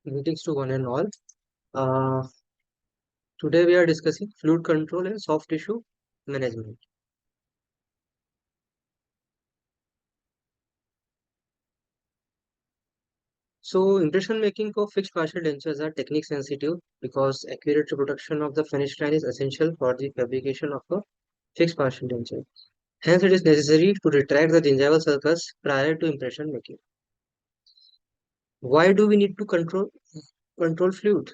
Greetings to one and all. Uh, Today we are discussing fluid control and soft tissue management. So, impression making for fixed partial dentures are technique sensitive because accurate reproduction of the finish line is essential for the fabrication of a fixed partial denture. Hence, it is necessary to retract the gingival sulcus prior to impression making. Why do we need to control fluid?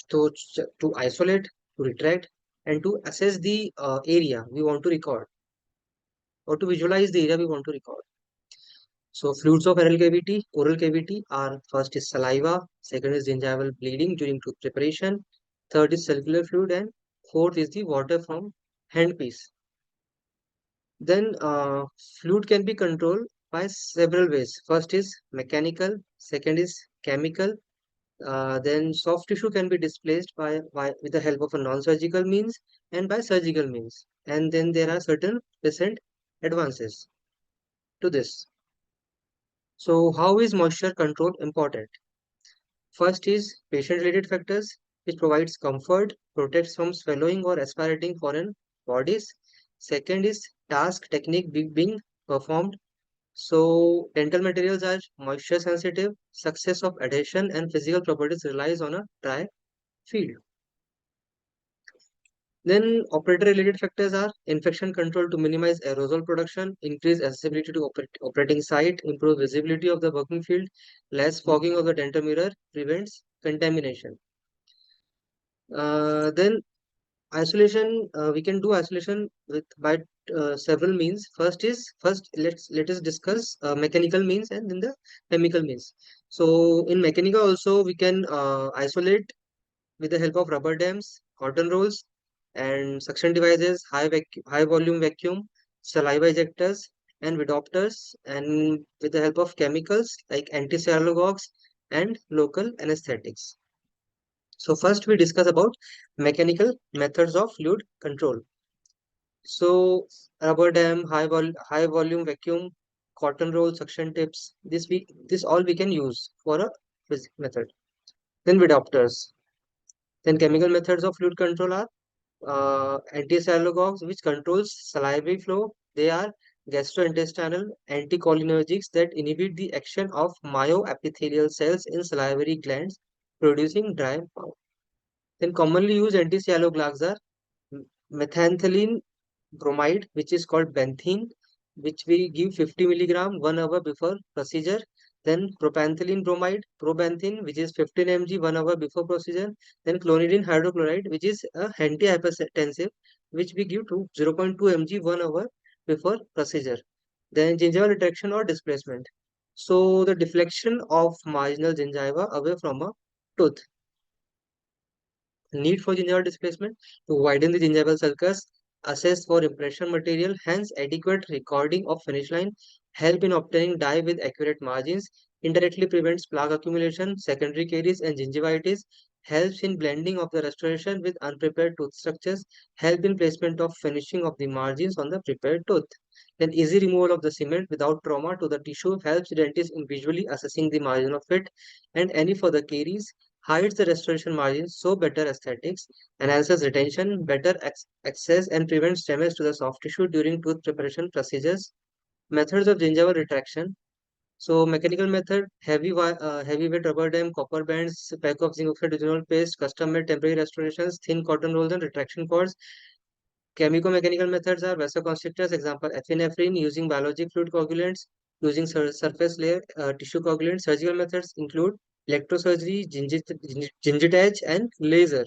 To isolate, to retract, and to assess the area we want to record, or to visualize the area we want to record. So fluids of oral cavity are first is saliva, second is gingival bleeding during tooth preparation, third is circular fluid, and fourth is the water from handpiece. Then fluid can be controlled by several ways. First is mechanical, second is chemical. Then soft tissue can be displaced by with the help of a non-surgical means and by surgical means. And then there are certain recent advances to this. So how is moisture control important? First is patient-related factors, which provides comfort, protects from swallowing or aspirating foreign bodies. Second is task technique being performed. So dental materials are moisture sensitive. Success of adhesion and physical properties relies on a dry field. Then operator-related factors are infection control to minimize aerosol production, increase accessibility to operating site, improve visibility of the working field, less fogging of the dental mirror, prevents contamination. Then isolation, we can do isolation with by several means. Let us discuss mechanical means and then the chemical means. So in mechanical also we can isolate with the help of rubber dams, cotton rolls, and suction devices, high volume vacuum, saliva ejectors, and Vidopters, and with the help of chemicals like anti-cyanogogues and local anesthetics. So first we discuss about mechanical methods of fluid control. So rubber dam, high volume vacuum, cotton roll, suction tips. This all we can use for a physics method. Then Vidopters. Then chemical methods of fluid control are anti-cyanogogues, which controls salivary flow. They are gastrointestinal anticholinergics that inhibit the action of myoepithelial cells in salivary glands, producing dry mouth. Then commonly used anti-cyanogogues are methanethylene bromide, which is called benthene, which we give 50 milligram 1 hour before procedure. Then propanthyline bromide, probenthine, which is 15 mg 1 hour before procedure. Then clonidine hydrochloride, which is a antihypertensive, which we give to 0.2 mg 1 hour before procedure. Then gingival retraction or displacement. So the deflection of marginal gingiva away from a tooth. Need for gingival displacement to widen the gingival sulcus, assess for impression material, hence adequate recording of finish line, help in obtaining dye with accurate margins, indirectly prevents plaque accumulation, secondary caries and gingivitis, helps in blending of the restoration with unprepared tooth structures, help in placement of finishing of the margins on the prepared tooth. Then easy removal of the cement without trauma to the tissue helps dentist in visually assessing the margin of it and any further caries, hides the restoration margins, so better aesthetics, enhances retention, better access, and prevents damage to the soft tissue during tooth preparation procedures. Methods of gingival retraction. So mechanical method, heavyweight rubber dam, copper bands, pack of zinc oxide original paste, custom-made temporary restorations, thin cotton rolls and retraction cords. Chemico-mechanical methods are vasoconstrictors, example epinephrine using biologic fluid coagulants, using surface layer tissue coagulants. Surgical methods include electrosurgery, gingitage, and laser.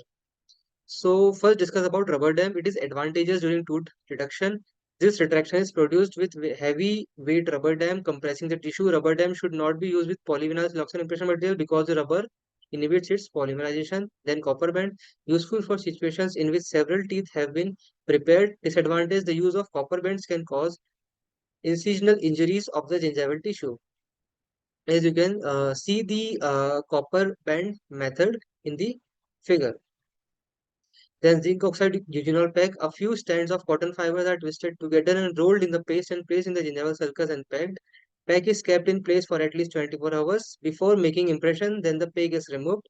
So first discuss about rubber dam. It is advantageous during tooth reduction. This retraction is produced with heavy weight rubber dam compressing the tissue. Rubber dam should not be used with polyvinyl siloxane impression material because the rubber inhibits its polymerization. Then copper band, useful for situations in which several teeth have been prepared. Disadvantage, the use of copper bands can cause incisional injuries of the gingival tissue. As you can see the copper band method in the figure. Then zinc oxide eugenol pack. A few strands of cotton fibers are twisted together and rolled in the paste and placed in the gingival sulcus and packed. Peg is kept in place for at least 24 hours before making impression. Then the peg is removed.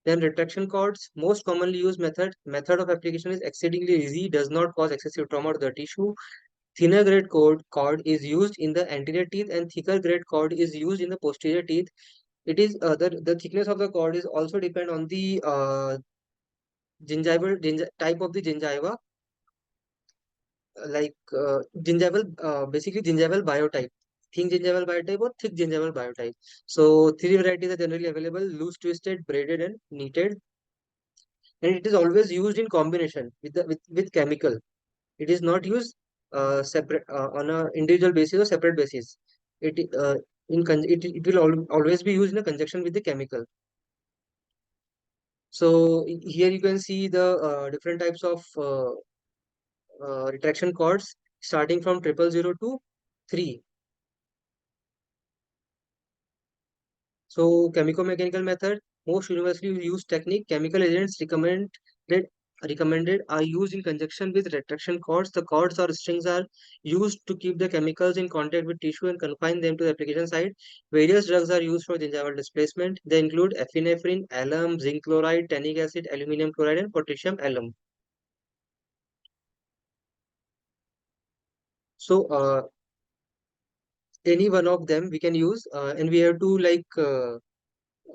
Then retraction cords, most commonly used method of application is exceedingly easy, does not cause excessive trauma to the tissue. Thinner grade cord is used in the anterior teeth and thicker grade cord is used in the posterior teeth. It is the thickness of the cord is also depend on the type of the gingiva, gingival, basically gingival biotype, thin gingival biotype or thick gingival biotype. So three varieties are generally available: loose, twisted, braided, and knitted. And it is always used in combination with chemical. It is not used separate on a individual basis or separate basis. It it will always be used in a conjunction with the chemical. So here you can see the different types of retraction cords starting from 000 to 3. So chemico-mechanical method, most universally used technique, chemical agents recommended are used in conjunction with retraction cords. The cords or strings are used to keep the chemicals in contact with tissue and confine them to the application site. Various drugs are used for gingival displacement. They include epinephrine, alum, zinc chloride, tannic acid, aluminum chloride, and potassium alum. So any one of them we can use, and we have to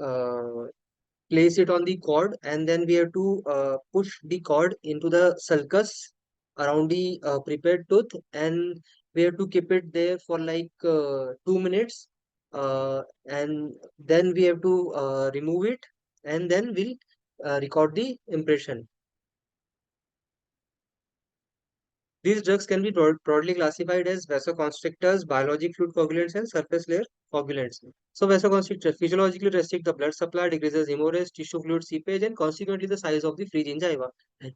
uh, place it on the cord, and then we have to push the cord into the sulcus around the prepared tooth, and we have to keep it there for 2 minutes, and then we have to remove it, and then we'll record the impression. These drugs can be broadly classified as vasoconstrictors, biologic fluid coagulants, and surface layer coagulants. So vasoconstrictors physiologically restrict the blood supply, decreases hemorrhage, tissue fluid seepage, and consequently the size of the free gingiva.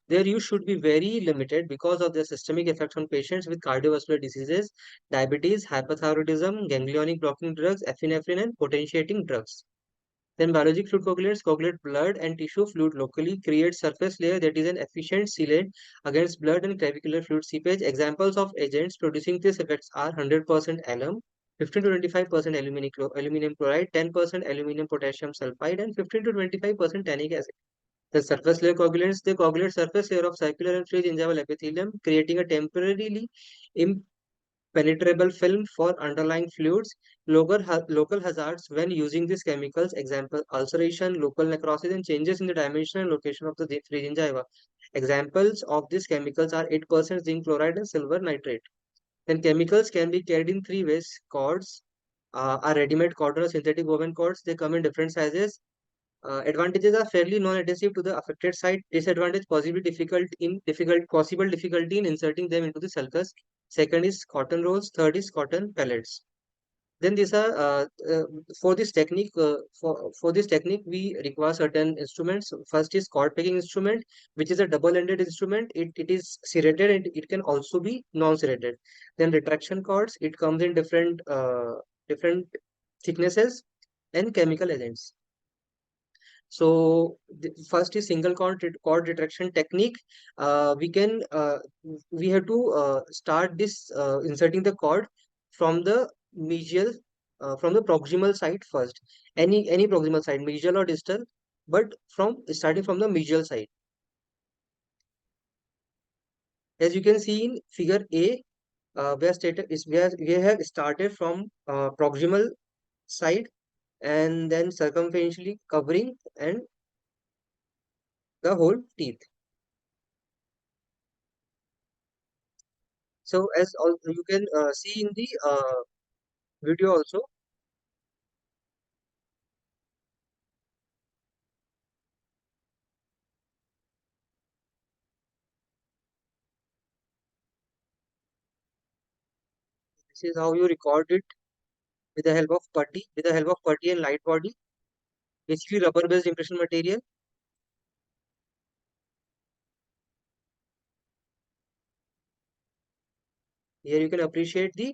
Their use should be very limited because of their systemic effects on patients with cardiovascular diseases, diabetes, hypothyroidism, ganglionic blocking drugs, epinephrine, and potentiating drugs. Then biologic fluid coagulants coagulate blood and tissue fluid locally, create surface layer that is an efficient sealant against blood and clavicular fluid seepage. Examples of agents producing these effects are 100% alum, 15 to 25% aluminum chloride, 10% aluminum potassium sulfide, and 15 to 25% tannic acid. The surface layer coagulants, they coagulate surface layer of circular and free gingival epithelium, creating a temporarily penetrable film for underlying fluids, local hazards when using these chemicals, example ulceration, local necrosis, and changes in the dimension and location of the free gingiva. Examples of these chemicals are 8% zinc chloride and silver nitrate. Then chemicals can be carried in three ways. Cords are ready-made cord or synthetic woven cords. They come in different sizes. Advantages are fairly non-adhesive to the affected site. Disadvantage possible difficulty in inserting them into the sulcus. Second is cotton rolls. Third is cotton pellets. Then these are for this technique. For this technique, we require certain instruments. First is cord picking instrument, which is a double-ended instrument. It is serrated and it can also be non-serrated. Then retraction cords. It comes in different thicknesses and chemical agents. So the first is single cord retraction technique. We can we have to start this inserting the cord from the mesial from the proximal side first. Any proximal side, mesial or distal, but from starting from the mesial side. As you can see in figure A, we have started from proximal side and then circumferentially covering and the whole teeth. So as you can see in the video also, this is how you record it with the help of putty and light body, basically rubber based impression material. Here you can appreciate the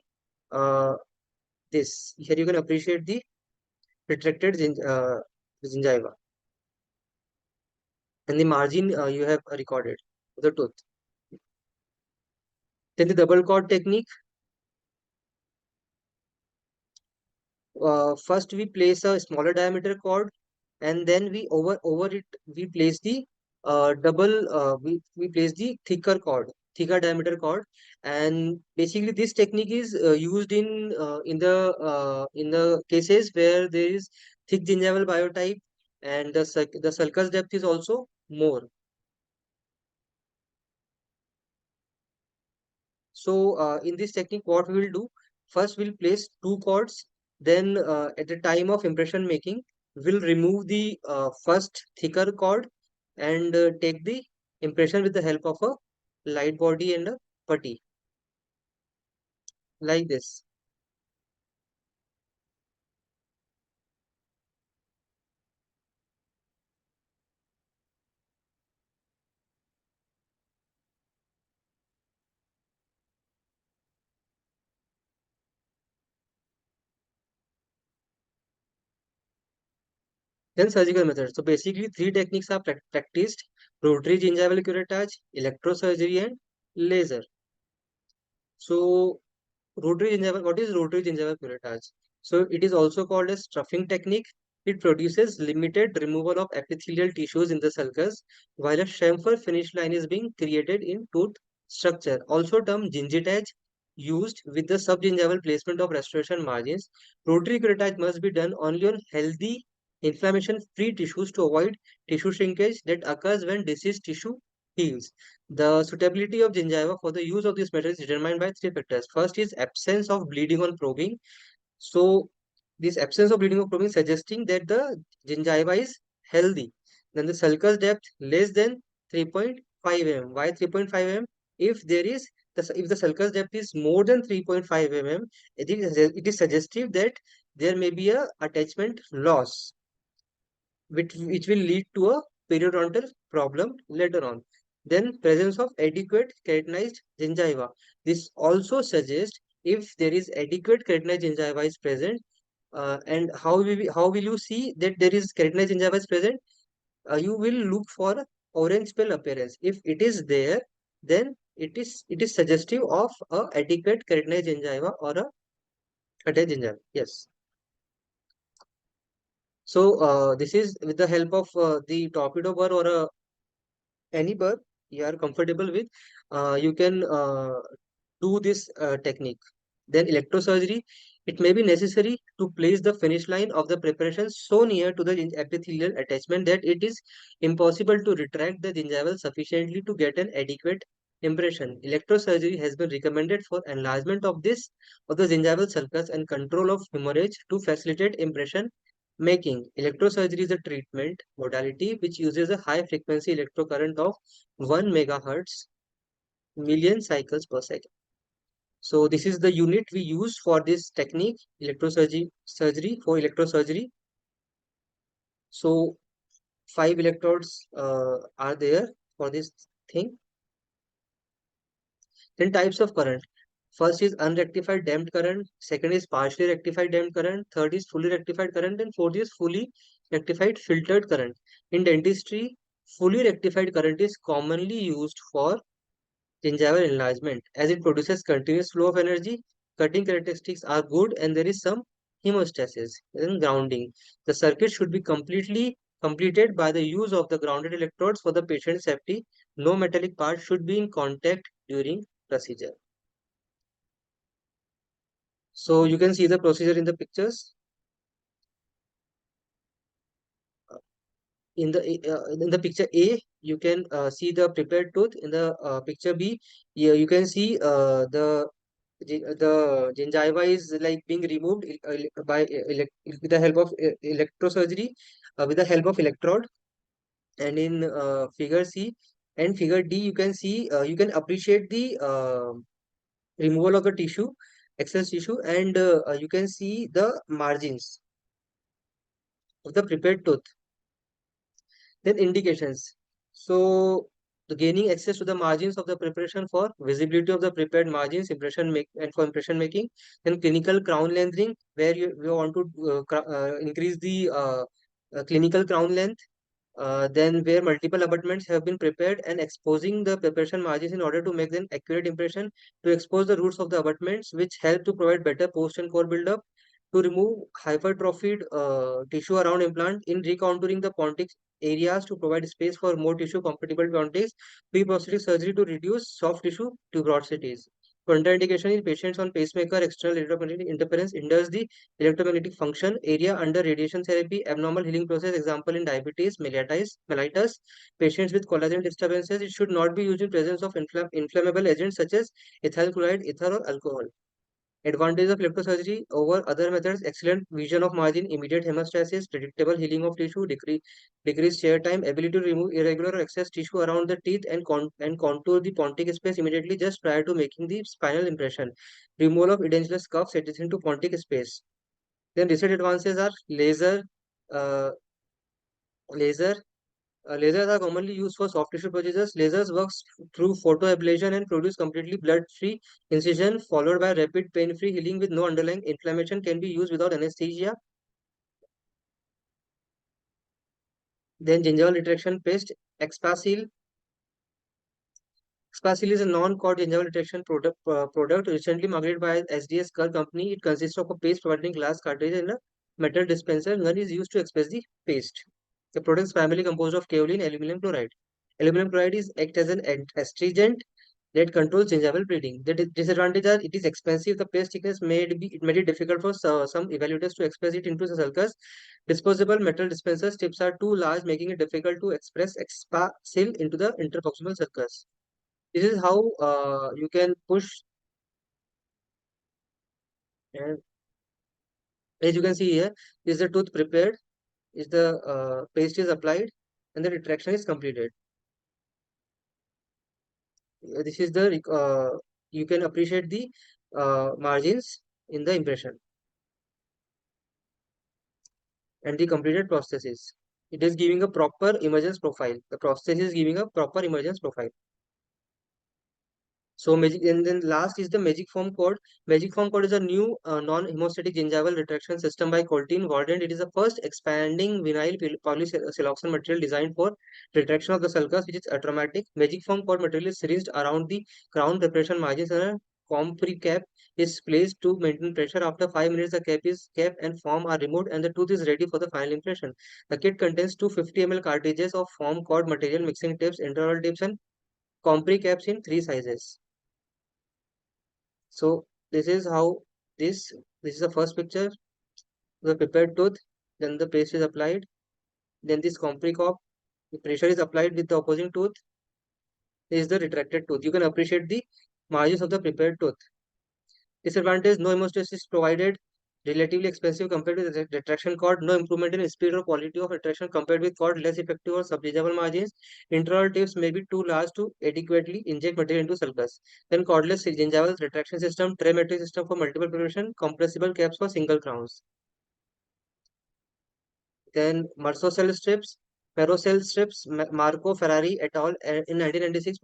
uh, this. Here you can appreciate the retracted gingiva and the margin you have recorded of the tooth. Then the double cord technique. First we place a smaller diameter cord, and then we over it we place the we place the thicker diameter cord. And basically this technique is used in the cases where there is thick gingival biotype, and the sulcus depth is also more. So in this technique, what we will do, first we'll place two cords, then at the time of impression making, we'll remove the first thicker cord and take the impression with the help of a light body and a putty, like this. Then surgical methods. So basically three techniques are practiced: rotary gingival curettage, electrosurgery, and laser. So what is rotary gingival curettage? So it is also called as stuffing technique. It produces limited removal of epithelial tissues in the sulcus, while a chamfer finish line is being created in tooth structure, also termed gingitage, used with the subgingival placement of restoration margins. Rotary curettage must be done only on healthy, inflammation-free tissues to avoid tissue shrinkage that occurs when diseased tissue heals. The suitability of gingiva for the use of this method is determined by three factors. First is absence of bleeding on probing. So this absence of bleeding on probing suggesting that the gingiva is healthy. Then the sulcus depth less than 3.5 mm. Why 3.5 mm? If there is if the sulcus depth is more than 3.5 mm, it is suggestive that there may be a attachment loss, which will lead to a periodontal problem later on. Then presence of adequate keratinized gingiva. This also suggests if there is adequate keratinized gingiva is present, and how will you see that there is keratinized gingiva is present? You will look for orange peel appearance. If it is there, then it is suggestive of a adequate keratinized gingiva or a attached gingiva. Yes. So this is with the help of the torpedo burr or a any burr you are comfortable with, you can do this technique. Then electrosurgery, it may be necessary to place the finish line of the preparation so near to the epithelial attachment that it is impossible to retract the gingival sufficiently to get an adequate impression. Electrosurgery has been recommended for enlargement of the gingival sulcus and control of hemorrhage to facilitate impression making. Electrosurgery is a treatment modality which uses a high frequency electrocurrent of 1 megahertz million cycles per second. So this is the unit we use for this technique, electrosurgery. So five electrodes are there for this thing. Then types of current. First is unrectified damped current. Second is partially rectified damped current. Third is fully rectified current. And fourth is fully rectified filtered current. In dentistry, fully rectified current is commonly used for gingival enlargement as it produces continuous flow of energy. Cutting characteristics are good and there is some hemostasis. Then grounding. The circuit should be completely completed by the use of the grounded electrodes for the patient's safety. No metallic part should be in contact during procedure. So you can see the procedure in the pictures. In the picture A, you can see the prepared tooth. In the picture B, yeah, you can see the gingiva is like being removed with the help of electrosurgery, with the help of electrode. And in figure C and figure D, you can see you can appreciate the removal of the tissue, excess tissue, and you can see the margins of the prepared tooth. Then indications. So the gaining access to the margins of the preparation for visibility of the prepared margins, and for impression making. Then clinical crown lengthening, where we want to increase the clinical crown length. Then where multiple abutments have been prepared and exposing the preparation margins in order to make an accurate impression, to expose the roots of the abutments which help to provide better post and core buildup. to remove hypertrophied tissue around implant in recontouring the pontic areas to provide space for more tissue compatible pontics, pre-prosthetic surgery to reduce soft tissue tuberosities. Contraindication in patients on pacemaker, external electromagnetic interference hinders the electromagnetic function area under radiation therapy, abnormal healing process, example in diabetes, mellitus, patients with collagen disturbances. It should not be used in presence of inflammable agents such as ethyl chloride, ether, or alcohol. Advantage of electrosurgery over other methods: excellent vision of margin, immediate hemostasis, predictable healing of tissue, decreased chair time, ability to remove irregular or excess tissue around the teeth and contour the pontic space immediately just prior to making the spinal impression. Removal of edentulous cuffs adjacent to pontic space. Then recent advances are uh, laser. Lasers are commonly used for soft tissue procedures. Lasers works through photoablation and produce completely blood-free incision followed by rapid pain-free healing with no underlying inflammation. Can be used without anesthesia. Then gingival retraction paste. Expasil. Expasil is a non-cord gingival retraction product recently marketed by SDS Car Company. It consists of a paste providing glass cartridge and a metal dispenser. Gun is used to express the paste. The product is primarily composed of kaolin aluminum chloride. Aluminum chloride is act as an astringent that controls gingival bleeding. The disadvantage are it is expensive. The paste thickness it made it difficult for some evaluators to express it into the sulcus. Disposable metal dispensers tips are too large, making it difficult to express expasil into the interproximal sulcus. This is how you can push, and as you can see here, is the tooth prepared, is the paste is applied, and the retraction is completed. This is the you can appreciate the margins in the impression and the completed prosthesis. It is giving a proper emergence profile. The prosthesis is giving a proper emergence profile. So magic, and then last is the Magic Foam Cord. Magic Foam Cord is a new non-hemostatic gingival retraction system by Coltine Wardent. It is the first expanding vinyl polysiloxane material designed for retraction of the sulcus, which is atraumatic. Magic Foam Cord material is syringed around the crown preparation margins, and a compre cap is placed to maintain pressure. After 5 minutes, the cap and foam are removed, and the tooth is ready for the final impression. The kit contains 250 ml cartridges of foam cord material, mixing tips, intraoral tips, and compre caps in 3 sizes. So this is how this is the first picture, the prepared tooth, then the paste is applied, then this compricop, the pressure is applied with the opposing tooth. This is the retracted tooth. You can appreciate the margins of the prepared tooth. Disadvantage: no hemostasis provided, relatively expensive compared with the retraction cord, no improvement in speed or quality of retraction compared with cord, less effective or subgingival margins. Internal tips may be too large to adequately inject material into sulcus. Then cordless gingival retraction system, tray metric system for multiple preparation, compressible caps for single crowns. Then Mersocell strips, Merocell strips, Marco Ferrari et al. In 1996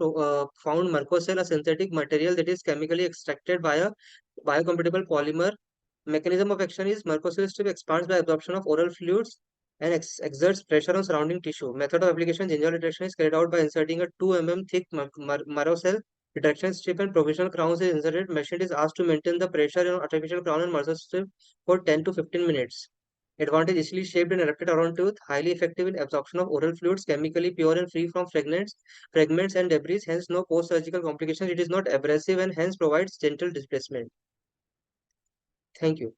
found Mercocell, a synthetic material that is chemically extracted by a biocompatible polymer. Mechanism of action is Mercocell strip expands by absorption of oral fluids and exerts pressure on surrounding tissue. Method of application: gingival retraction is carried out by inserting a 2 mm thick Mercocell retraction strip and provisional crowns is inserted. Machine is asked to maintain the pressure on artificial crown and Mercocell strip for 10 to 15 minutes. Advantage: easily shaped and adapted around tooth, highly effective in absorption of oral fluids, chemically pure and free from fragments and debris, hence no post-surgical complications. It is not abrasive and hence provides gentle displacement. Thank you.